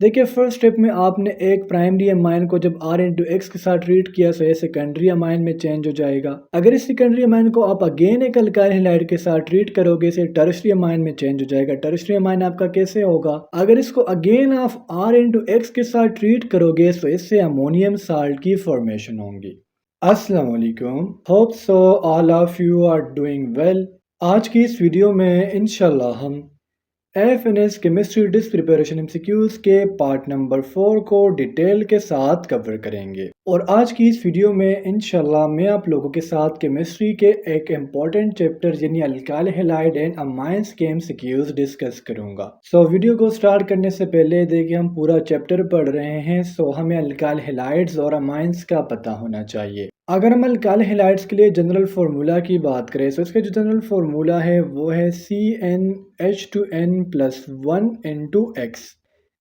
देखिए first step में आपने एक प्राइमरी अमाइन को जब R इंटू एक्स के साथ ट्रीट किया तो ये सेकेंडरी अमाइन में चेंज हो जाएगा। अगर इस सेकेंडरी अमाइन को आप अगेन एक अल्काइल हैलाइड के साथ ट्रीट करोगे इसे टर्शियरी अमाइन में चेंज हो जाएगा। टर्शियरी अमाइन आपका कैसे होगा? अगर इसको अगेन आप R इंटू एक्स के साथ ट्रीट करोगे तो इससे अमोनियम साल्ट की फॉर्मेशन होंगी। अस्सलाम वालेकुम, hope so all of you are doing well. आज की इस वीडियो में इंशाल्लाह हम FNS chemistry disc preparation MCQs के पार्ट नंबर 4 को डिटेल के साथ कवर करेंगे और आज की इस वीडियो में इंशाल्लाह मैं आप लोगों के साथ केमिस्ट्री के एक इम्पॉर्टेंट चैप्टर यानी अल्काइल हैलाइड एंड अमाइंस के एमसीक्यूज डिस्कस करूंगा। सो वीडियो को स्टार्ट करने से पहले देखिए हम पूरा चैप्टर पढ़ रहे हैं, सो हमें अल्काइल हैलाइड्स और अमाइंस का पता होना चाहिए। अगर हम अल्काइल हैलाइड्स के लिए जनरल फार्मूला की बात करें तो इसका जो जनरल फार्मूला है वो है CnH2n+1n2x।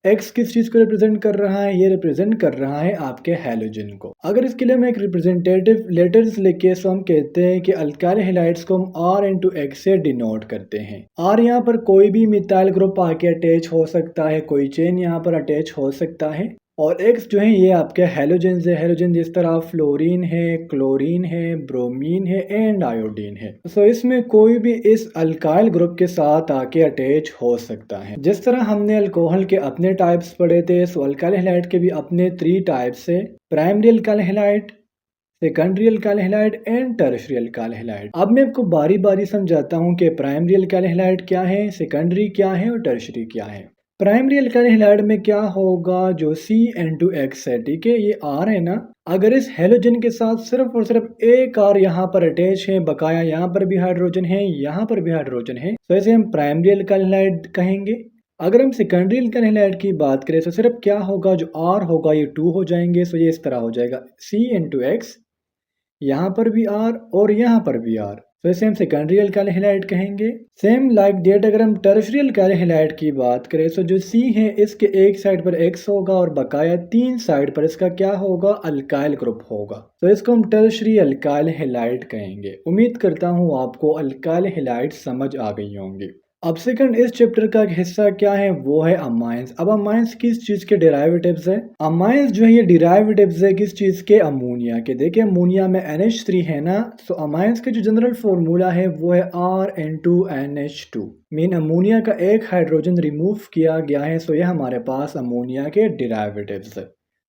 एक्स किस चीज़ को रिप्रेजेंट कर रहा है? ये रिप्रेजेंट कर रहा है आपके हैलोजन को। अगर इसके लिए हम एक रिप्रेजेंटेटिव लेटर्स लेके तो हम कहते हैं कि अल्काइल हैलाइड्स को हम R×X से डिनोट करते हैं। R यहाँ पर कोई भी मिथाइल ग्रुप आके अटैच हो सकता है, कोई चेन यहाँ पर अटैच हो सकता है, और X जो है ये आपके हैलोजन है। हैलोजन जिस तरह फ्लोरीन है, क्लोरीन है, ब्रोमीन है एंड आयोडीन है। सो इसमें कोई भी इस अल्काइल ग्रुप के साथ आके अटैच हो सकता है। जिस तरह हमने अल्कोहल के अपने टाइप्स पढ़े थे, सो अल्काइल हैलाइड के भी अपने 3 टाइप्स है, primary alkyl halide, secondary alkyl halide and tertiary alkyl halide. अब मैं आपको बारी बारी समझाता हूँ कि प्राइमरी अल्काइल हैलाइड क्या है, सेकेंडरी क्या है और टर्शियरी क्या है। प्राइमरी अल्काइल हैलाइड में क्या होगा, जो CN2X है, ठीक है, ये R है ना, अगर इस हैलोजन के साथ सिर्फ और सिर्फ एक R यहाँ पर अटैच है, बकाया यहाँ पर भी हाइड्रोजन है, यहाँ पर भी हाइड्रोजन है, तो इसे हम प्राइमरी अल्काइल हैलाइड कहेंगे। अगर हम सेकेंडरी अल्काइल हैलाइड की बात करें तो सिर्फ क्या होगा, जो R होगा ये 2 हो जाएंगे, सो ये इस तरह हो जाएगा CN2X, यहाँ पर भी R और यहाँ पर भी R, तो इसे हम सेकेंडरी अल्काइल हैलाइड कहेंगे। सेम लाइक डेट अगर हम टर्शियरी अल्काइल हैलाइड की बात करें तो जो C है इसके एक साइड पर X होगा और बकाया 3 साइड पर इसका क्या होगा, अल्काइल ग्रुप होगा, तो इसको हम टर्शियरी अल्काइल हैलाइड कहेंगे। उम्मीद करता हूँ आपको अल्काइल हैलाइड समझ आ गई होंगी। अब सेकंड इस चैप्टर का एक हिस्सा क्या है, वो है अमाइंस। अब अमाइंस किस चीज के डेरिवेटिव्स है? अमाइंस जो है ये डेरिवेटिव्स है किस चीज के, अमोनिया के। देखिए अमोनिया में NH3 है ना, तो अमाइंस का जो जनरल फॉर्मूला है वो है RN2NH2। मीन अमोनिया का एक हाइड्रोजन रिमूव किया गया है, सो ये हमारे पास अमोनिया के डेरिवेटिव्स है।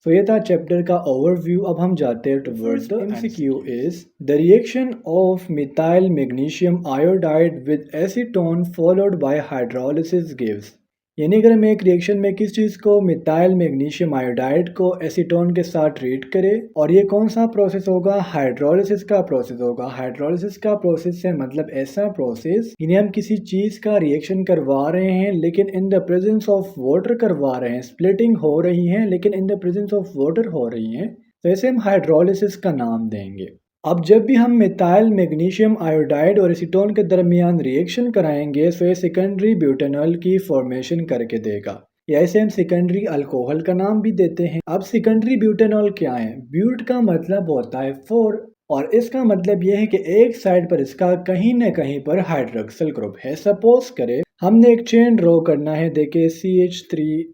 तो ये था चैप्टर का ओवरव्यू। अब हम जाते हैं towards the MCQ is the reaction of methyl magnesium iodide with acetone followed by hydrolysis gives. यानी अगर हम एक रिएक्शन में किस चीज़ को, मिथाइल मैग्नीशियम आयोडाइड को एसीटोन के साथ ट्रीट करें, और ये कौन सा प्रोसेस होगा, हाइड्रोलिसिस का प्रोसेस होगा। हाइड्रोलिसिस का प्रोसेस से मतलब ऐसा प्रोसेस यानी हम किसी चीज़ का रिएक्शन करवा रहे हैं लेकिन in the presence of water करवा रहे हैं, स्प्लिटिंग हो रही है लेकिन in the presence of water हो रही है, तो ऐसे हम हाइड्रोलिसिस का नाम देंगे। अब जब भी हम मिथाइल मैग्नीशियम आयोडाइड और एसीटोन के दरमियान रिएक्शन कराएंगे तो ये सेकेंडरी ब्यूटेनॉल की फॉर्मेशन करके देगा, या इसे हम सेकेंडरी अल्कोहल का नाम भी देते हैं। अब सेकेंडरी ब्यूटेनॉल क्या है? ब्यूट का मतलब होता है 4, और इसका मतलब यह है कि एक साइड पर इसका कहीं न कहीं पर हाइड्रोक्सिल ग्रुप है। सपोज करें हमने एक चेन ड्रॉ करना है, देखिए CH3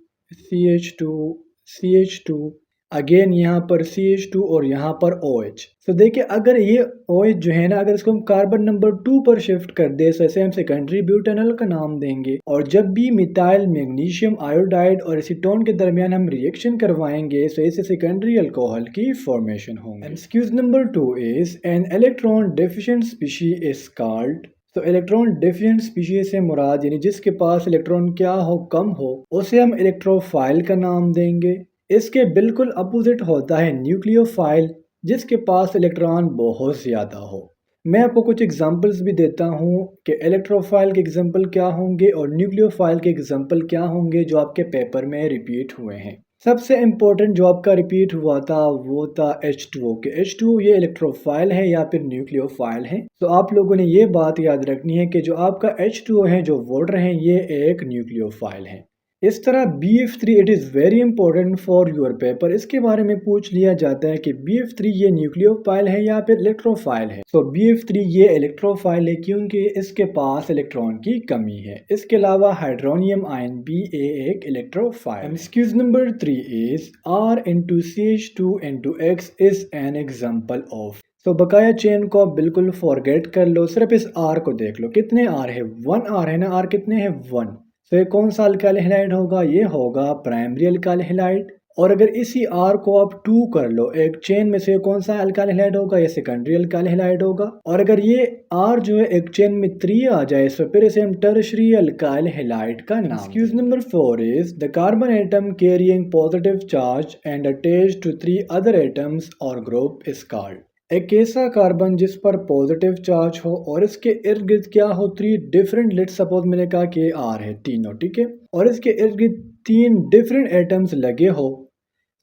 CH2 CH2, अगेन यहाँ पर CH2 और यहाँ पर OH। तो देखिए अगर ये OH जो है ना, अगर इसको हम कार्बन नंबर 2 पर शिफ्ट कर दे तो ऐसे हम सेकेंडरी ब्यूटेनॉल का नाम देंगे। और जब भी मिथाइल मैग्नीशियम आयोडाइड और एसीटोन के दरमियान हम रिएक्शन करवाएंगे तो ऐसे सेकेंडरी अल्कोहल की फॉर्मेशन होंगे। Excuse number 2 is an electron deficient species is called. तो इलेक्ट्रॉन डेफिशिएंट स्पीशीज से मुराद यानी जिसके पास इलेक्ट्रॉन क्या हो, कम हो, उसे हम इलेक्ट्रोफाइल का नाम देंगे। इसके बिल्कुल अपोजिट होता है न्यूक्लियोफाइल, जिसके पास इलेक्ट्रॉन बहुत ज़्यादा हो। मैं आपको कुछ एग्जांपल्स भी देता हूँ कि इलेक्ट्रोफाइल के एग्जांपल क्या होंगे और न्यूक्लियोफाइल के एग्जांपल क्या होंगे जो आपके पेपर में रिपीट हुए हैं। सबसे इम्पोर्टेंट जो आपका रिपीट हुआ था वो था H2O के। H2O ये इलेक्ट्रोफाइल है या फिर न्यूक्लियोफाइल है। तो आप लोगों ने ये बात याद रखनी है कि जो आपका H2O है, जो वाटर है, ये एक न्यूक्लियोफाइल है। इस तरह BF3 it is very important for your paper. इसके बारे में पूछ लिया जाता है कि BF3 ये न्यूक्लियोफाइल है या फिर इलेक्ट्रोफाइल है। तो BF3 ये इलेक्ट्रोफाइल है क्योंकि इसके पास इलेक्ट्रॉन की कमी है। इसके अलावा हाइड्रोनियम आयन भी एक electrophile. MCQs number 3 is R into CH2 into X is an example of। तो बकाया चेन को आप बिल्कुल फॉरगेट कर लो, सिर्फ इस R को देख लो। कितने R है? 1 R है ना। R कितने हैं? 1। तो ये कौन सा अल्काइल हैलाइड होगा? ये होगा प्राइमरी अल्काइल हैलाइड। और अगर इसी R को आप 2 कर लो एक चेन में से, कौन सा अल्काइल हैलाइड होगा? ये सेकेंडरी अल्काइल हैलाइड होगा। और अगर ये R जो है एक चेन में 3 आ जाए तो फिर इसे हम टर्शरी अल्काइल हैलाइड का नाम। Excuse number 4 is the carbon atom carrying positive charge and attached to 3 other atoms और ग्रुप इज कॉल्ड। एक ऐसा कार्बन जिस पर पॉजिटिव चार्ज हो और इसके इर्द गिर्द क्या हो? 3 डिफरेंट, लेट सपोज मैंने कहा कि R है तीनों, ठीक है, और इसके इर्द गिर्द 3 डिफरेंट एटम्स लगे हो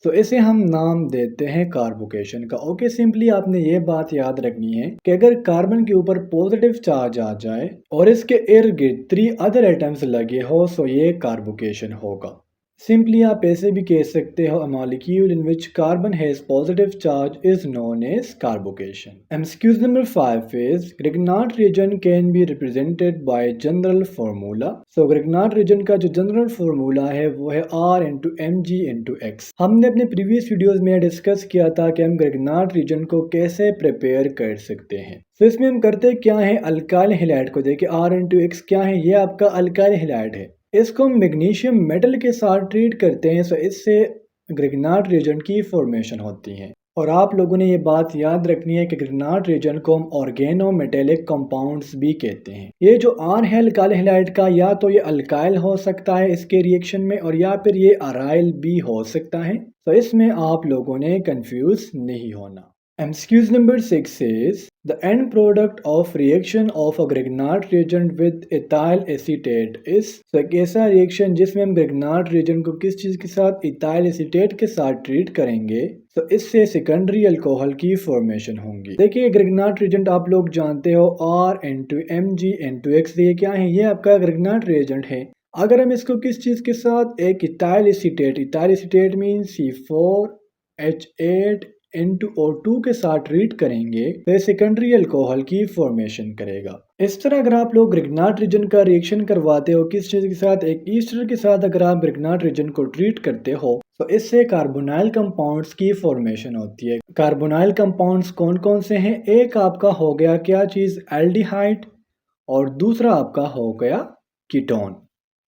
तो इसे हम नाम देते हैं कार्बोकेशन का। ओके, सिंपली आपने ये बात याद रखनी है कि अगर कार्बन के ऊपर पॉजिटिव चार्ज आ जाए और इसके इर्द गिर्द 3 अदर एटम्स लगे हो तो ये कार्बोकेशन होगा। सिंपली आप ऐसे भी कह सकते हो, a molecule in which carbon has positive charge is known as carbocation. MCQ number 5 is Grignard region can be represented by general formula. So Grignard region का जो जनरल फार्मूला है वो है R into mg into x। हमने अपने previous videos में discuss किया था कि हम ग्रिग्नार्ड रीजन को कैसे प्रिपेयर कर सकते हैं। तो इसमें हम करते क्या है, अल्काइल हैलाइड को देखिए R into x क्या है, ये आपका अल्काइल हैलाइड है। इसको हम मैग्नीशियम मेटल के साथ ट्रीट करते हैं तो इससे ग्रिग्नार्ड रीजन की फॉर्मेशन होती है। और आप लोगों ने ये बात याद रखनी है कि ग्रिग्नार्ड रीजन को हम ऑर्गेनो मेटेलिक कंपाउंड्स भी कहते हैं। ये जो R है अल्काइल हैलाइड का, या तो ये अल्काइल हो सकता है इसके रिएक्शन में और या फिर ये अराइल भी हो सकता है। तो इसमें आप लोगों ने कंफ्यूज नहीं होना। MCQ number 6 is the end product of reaction of a Grignard reagent with ethyl acetate is। तो एक ऐसा रिएक्शन जिसमें हम Grignard reagent को किस चीज़ के साथ, इथाइल एसीटेट के साथ ट्रीट करेंगे तो इससे सेकेंडरी अल्कोहल की फॉर्मेशन होंगी। देखिए Grignard reagent आप लोग जानते हो R into Mg into X, ये क्या है? ये आपका Grignard reagent है। अगर हम इसको किस चीज़ के साथ, एक ethyl acetate mean C4H8 N2O2 के साथ ट्रीट करेंगे तो सेकेंडरी अल्कोहल की फॉर्मेशन करेगा। इस तरह अगर आप लोग ग्रिग्नार्ड रीजन का रिएक्शन करवाते हो किस चीज़ के साथ, एक ईस्टर के साथ, अगर आप ग्रिग्नार्ड रीजन को ट्रीट करते हो तो इससे कार्बोनाइल कंपाउंड्स की फॉर्मेशन होती है। कार्बोनाइल कंपाउंड्स कौन कौन से हैं? एक आपका हो गया क्या चीज़, एल्डिहाइड, और दूसरा आपका हो गया ketone.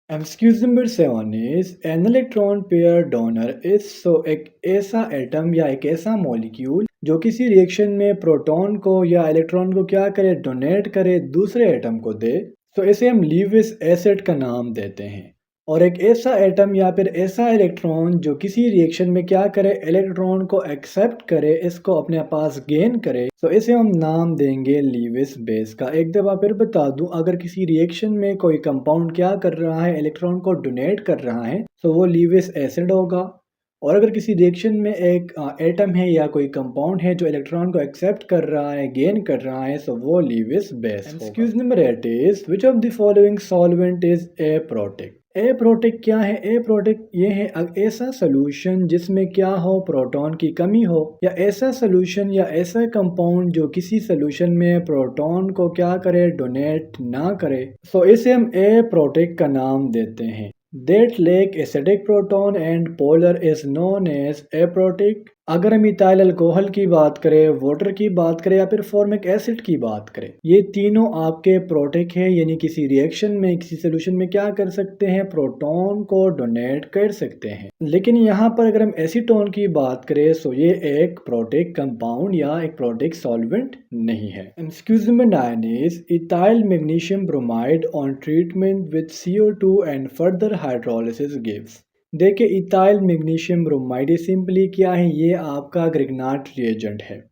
MCQ number 7 is an electron pair donor is. So एक ऐसा एटम या एक ऐसा मॉलिक्यूल जो किसी रिएक्शन में प्रोटॉन को या इलेक्ट्रॉन को क्या करे, डोनेट करे, दूसरे एटम को दे, तो इसे हम लीविस एसिड का नाम देते हैं। और एक ऐसा एटम या फिर ऐसा इलेक्ट्रॉन जो किसी रिएक्शन में क्या करे, इलेक्ट्रॉन को एक्सेप्ट करे, इसको अपने पास गेन करे, तो इसे हम नाम देंगे लीविस बेस का। एक दफ़ा फिर बता दूं, अगर किसी रिएक्शन में कोई कंपाउंड क्या कर रहा है, इलेक्ट्रॉन को डोनेट कर रहा है तो वो लीविस एसिड होगा। और अगर किसी रिएक्शन में एक एटम है या कोई कंपाउंड है जो इलेक्ट्रॉन को एक्सेप्ट कर रहा है, गेन कर रहा है, तो वो लीविस बेस होगा। Excuse number 8 is which of the following solvent is aprotic. Aprotic क्या है? एप्रोटिक ये है ऐसा सोल्यूशन जिसमें क्या हो, प्रोटॉन की कमी हो, या ऐसा सोल्यूशन या ऐसा कंपाउंड जो किसी सोल्यूशन में प्रोटॉन को क्या करे, डोनेट ना करे, तो इसे हम एप्रोटिक का नाम देते हैं। That lack acidic proton and polar is known as aprotic। अगर हम इथाइल अल्कोहल की बात करें, वाटर की बात करें या फिर फॉर्मिक एसिड की बात करें, ये तीनों आपके प्रोटिक है, यानी किसी रिएक्शन में, किसी सोल्यूशन में क्या कर सकते हैं, प्रोटॉन को डोनेट कर सकते हैं। लेकिन यहाँ पर अगर हम एसीटोन की बात करें तो ये एक प्रोटिक कंपाउंड या एक प्रोटिक सॉल्वेंट नहीं है। Excuse number 9 is ethyl magnesium bromide on treatment with CO2 and further hydrolysis gives. देखिए इथाइल मैग्नीशियम ब्रोमाइड सिंपली क्या है, ये आपका ग्रिग्नार्ड रिएजेंट है।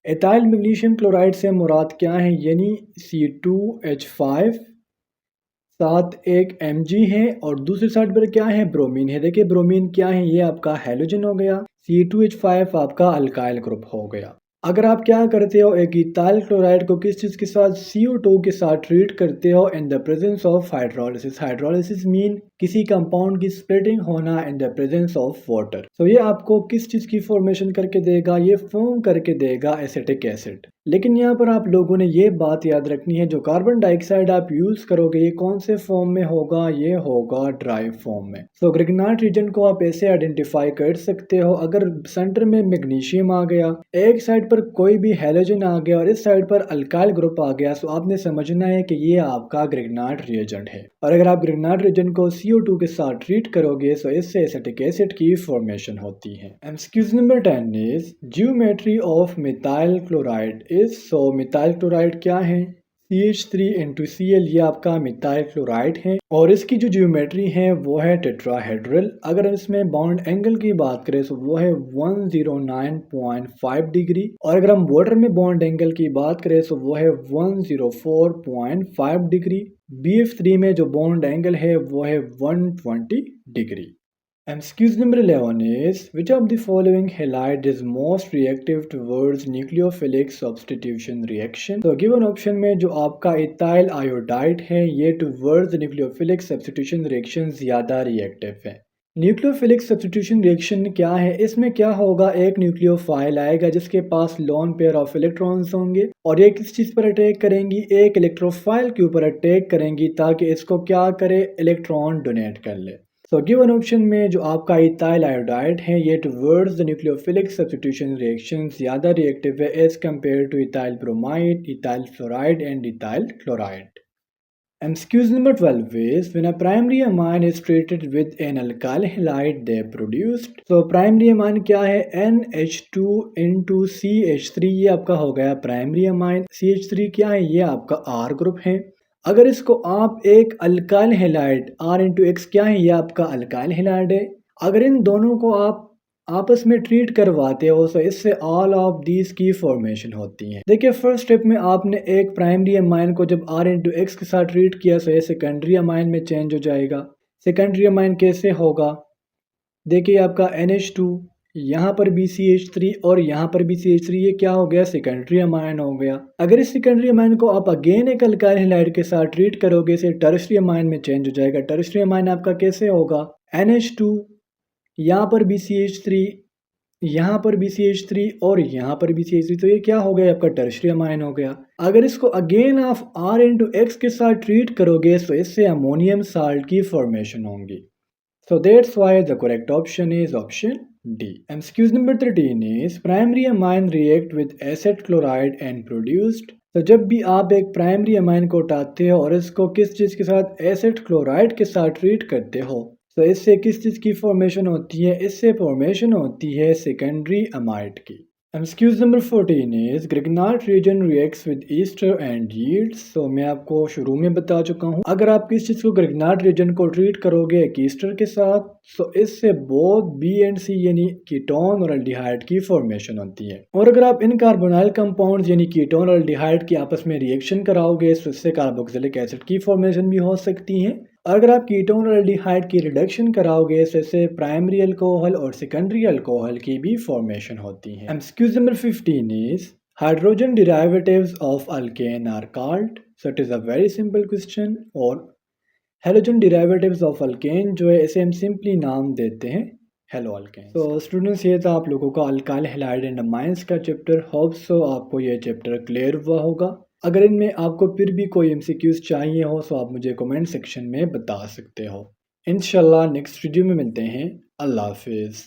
इथाइल मैग्नीशियम क्लोराइड से मुराद क्या है, यानी C2H5 साथ एक Mg है और दूसरी साइड पर क्या है, ब्रोमीन है। देखिए ब्रोमीन क्या है, ये आपका हैलोजन हो गया, C2H5 आपका अल्काइल ग्रुप हो गया। अगर आप क्या करते हो, एक इथाइल क्लोराइड को किस चीज़ के साथ, CO2 के साथ ट्रीट करते हो in the presence of hydrolysis. Hydrolysis mean किसी कंपाउंड की स्प्लिटिंग होना in the presence of water. तो ये आपको किस चीज़ की फॉर्मेशन करके देगा, ये फॉर्म करके देगा एसिटिक एसिड। लेकिन यहाँ पर आप लोगों ने ये बात याद रखनी है, जो कार्बन डाइऑक्साइड आप यूज़ करोगे ये कौन से फॉर्म में होगा, ये होगा ड्राई फॉर्म में। तो ग्रिग्नार्ड रीजन को आप ऐसे आइडेंटिफाई कर सकते हो, अगर सेंटर में मैग्नीशियम आ गया, एक साइड पर कोई भी हैलोजन आ गया और इस साइड पर अल्काइल ग्रुप आ गया, तो आपने समझना है कि ये आपका ग्रिग्नार्ड रिएजेंट है। और अगर आप ग्रिग्नार्ड रीजन को CO2 के साथ ट्रीट करोगे तो इससे एसिटिक एसिड की फॉर्मेशन होती है। MCQs number 10 is geometry of methyl chloride is. So methyl chloride क्या है? CH3 ये आपका मिथाइल क्लोराइड है और इसकी जो ज्योमेट्री है वो है टेट्राहेड्रल। अगर इसमें बॉन्ड एंगल की बात करें तो वो है 109.5 डिग्री और अगर हम वाटर में बॉन्ड एंगल की बात करें तो वो है 104.5 डिग्री। BF3 में जो बॉन्ड एंगल है वो है 120 degree. Excuse number 11 is which of the following halide is most reactive towards nucleophilic substitution reaction? तो गिवन ऑप्शन में जो आपका इथाइल आयोडाइड है ये towards nucleophilic substitution reaction ज़्यादा रिएक्टिव है। न्यूक्लियोफिलिक सब्स्टिट्यूशन रिएक्शन क्या है? इसमें क्या होगा, एक न्यूक्लियोफाइल आएगा जिसके पास लोन पेयर ऑफ इलेक्ट्रॉन्स होंगे और ये किस चीज़ पर अटैक करेंगी, एक इलेक्ट्रोफाइल के ऊपर अटैक करेंगी ताकि इसको क्या करे, इलेक्ट्रॉन डोनेट कर ले। तो गिवन ऑप्शन में जो आपका इथाइल आयोडाइड है ये towards the nucleophilic substitution reaction ज़्यादा रिएक्टिव है as compare to ethyl bromide, ethyl fluoride and ethyl chloride. Excuse number 12 is when a primary amine is treated with an alkyl halide they produced. So primary amine क्या है, NH2 into CH3, ये आपका हो गया primary amine. CH3 क्या है, ये आपका R ग्रुप है। अगर इसको आप एक alkyl halide R into x क्या है, ये आपका अल्काइल हैलाइड है। अगर इन दोनों को आप आपस में ट्रीट करवाते हो तो इससे ऑल ऑफ दीज की फॉर्मेशन होती है। देखिए फर्स्ट स्टेप में आपने एक प्राइमरी अमाइन को जब R इंटू एक्स के साथ ट्रीट किया तो ये सेकेंडरी अमाइन में चेंज हो जाएगा। सेकेंडरी अमाइन कैसे होगा, देखिए आपका NH2, यहाँ पर भी CH3 और यहाँ पर भी CH3, ये क्या हो गया, सेकेंडरी अमाइन हो गया। अगर इस सेकेंडरी अमाइन को आप अगेन एक अल्काइल हैलाइड के साथ ट्रीट करोगे इसे टर्शियरी अमाइन में चेंज हो जाएगा। टर्शियरी अमाइन आपका कैसे होगा, NH2, यहाँ पर भी CH3, यहाँ पर भी CH3 और यहाँ पर भी CH3, तो ये क्या हो गया, आपका टर्शियरी अमाइन हो गया। अगर इसको अगेन आप R इंटू एक्स के साथ ट्रीट करोगे तो इससे अमोनियम साल्ट की फॉर्मेशन होंगी। So that's why the correct option is option D. Excuse number 13 is primary amine react with acid chloride and produced. तो जब भी आप एक प्राइमरी अमाइन को उठाते हो और इसको किस चीज़ के साथ, एसिड क्लोराइड के साथ ट्रीट करते हो तो इससे किस चीज़ की फॉर्मेशन होती है, इससे फॉर्मेशन होती है सेकेंडरी अमाइड की। Excuse number 14 is Grignard region reacts with ester and yields. So मैं आपको शुरू में बता चुका हूँ, अगर आप किस चीज़ को ग्रिग्नार्ड रीजन को ट्रीट करोगे एक ईस्टर के साथ तो इससे बोथ B एंड C यानी कीटोन और अल्डिहाइड की फॉर्मेशन होती है। और अगर आप इन कार्बोनाइल कंपाउंड्स यानी कीटोन और अल्डिहाइड की आपस में रिएक्शन कराओगे तो इससे कार्बोक्सिलिक एसिड की फॉर्मेशन भी हो सकती है। अगर आप कीटोन और एल्डिहाइड की रिडक्शन कराओगे तो इससे प्राइमरी अल्कोहल और सेकेंडरी अल्कोहल की भी फॉर्मेशन होती है। Excuse number 15 is hydrogen derivatives of alkane are called. So it is a very simple question. और हेलोजन डेरिवेटिव्स ऑफ अल्केन जो है इसे हम सिंपली नाम देते हैं हेलो अल्केन। तो स्टूडेंट्स ये था आप लोगों का अल्काइल हैलाइड एंड अमाइंस का चैप्टर। होप सो आपको ये चैप्टर क्लियर हुआ होगा। अगर इनमें आपको फिर भी कोई MCQs चाहिए हो तो आप मुझे कमेंट सेक्शन में बता सकते हो। इंशाल्लाह नेक्स्ट वीडियो में मिलते हैं। अल्लाह हाफिज़।